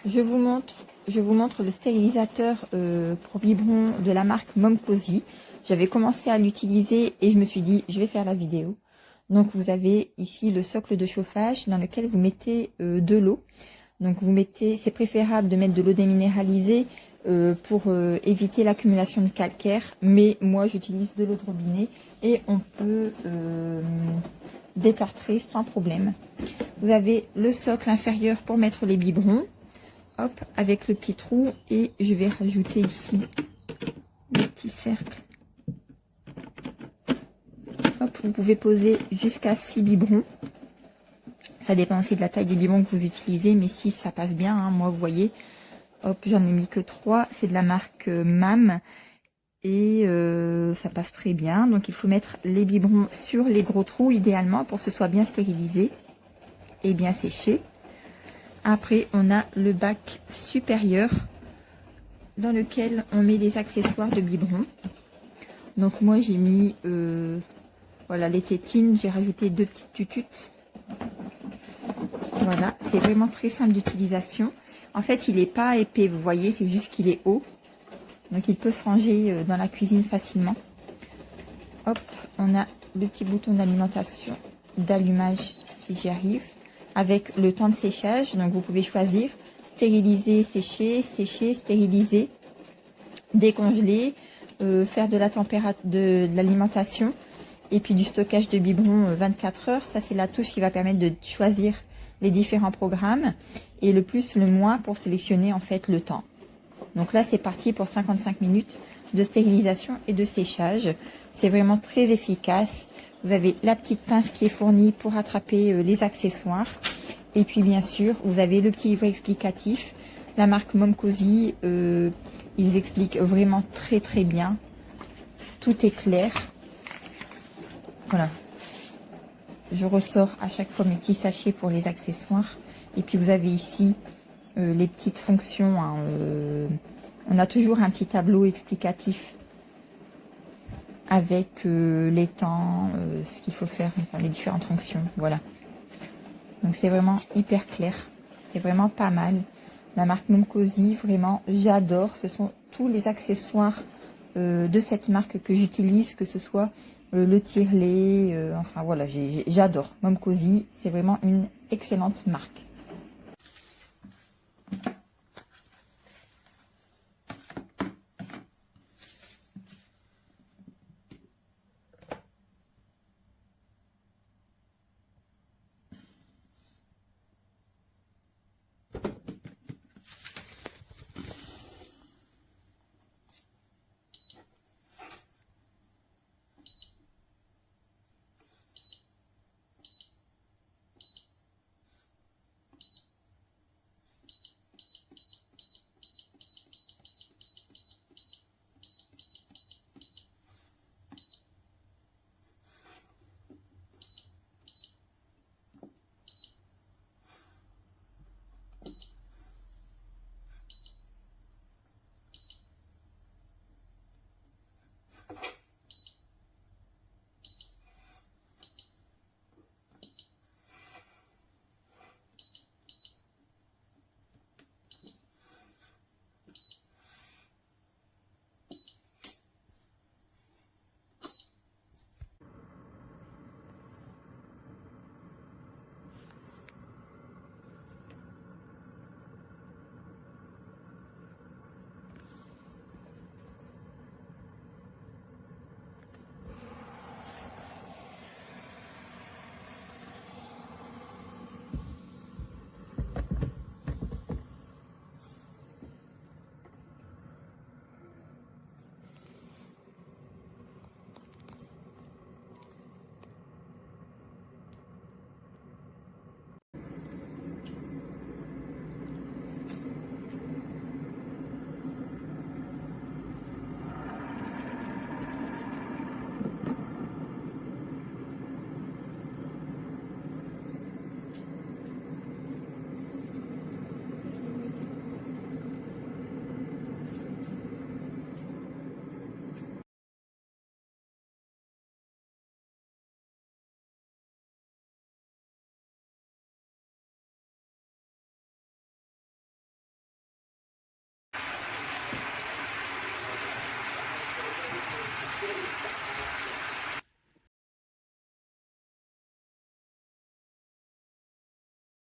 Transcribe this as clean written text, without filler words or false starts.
Je vous montre le stérilisateur pour biberon de la marque Momcozy. J'avais commencé à l'utiliser et je me suis dit, je vais faire la vidéo. Donc vous avez ici le socle de chauffage dans lequel vous mettez de l'eau. Donc vous mettez, c'est préférable de mettre de l'eau déminéralisée pour éviter l'accumulation de calcaire. Mais moi j'utilise de l'eau de robinet et on peut détartrer sans problème. Vous avez le socle inférieur pour mettre les biberons. Hop, avec le petit trou, et je vais rajouter ici le petit cercle. Hop, vous pouvez poser jusqu'à 6 biberons. Ça dépend aussi de la taille des biberons que vous utilisez, mais 6 ça passe bien, hein. Moi vous voyez, hop, j'en ai mis que 3, c'est de la marque MAM et ça passe très bien. Donc il faut mettre les biberons sur les gros trous idéalement pour que ce soit bien stérilisé et bien séché. Après, on a le bac supérieur dans lequel on met les accessoires de biberon. Donc moi, j'ai mis voilà, les tétines. J'ai rajouté 2 petites tututes. Voilà, c'est vraiment très simple d'utilisation. En fait, il n'est pas épais, vous voyez, c'est juste qu'il est haut. Donc, il peut se ranger dans la cuisine facilement. Hop, on a le petit bouton d'alimentation, d'allumage, si j'y arrive, avec le temps de séchage. Donc, vous pouvez choisir stériliser, sécher, sécher, stériliser, décongeler, faire de la température, de l'alimentation et puis du stockage de biberon 24 heures. Ça, c'est la touche qui va permettre de choisir les différents programmes et le plus, le moins pour sélectionner en fait le temps. Donc là, c'est parti pour 55 minutes de stérilisation et de séchage. C'est vraiment très efficace. Vous avez la petite pince qui est fournie pour attraper les accessoires. Et puis, bien sûr, vous avez le petit livret explicatif. La marque Momcozy, ils expliquent vraiment très, très bien. Tout est clair. Voilà. Je ressors à chaque fois mes petits sachets pour les accessoires. Et puis, vous avez ici les petites fonctions. Hein, on a toujours un petit tableau explicatif avec les temps, ce qu'il faut faire, enfin, les différentes fonctions. Voilà. Donc c'est vraiment hyper clair. C'est vraiment pas mal. La marque Momcozy, vraiment, j'adore. Ce sont tous les accessoires de cette marque que j'utilise, que ce soit le tirelet, enfin voilà, j'adore. Momcozy, c'est vraiment une excellente marque.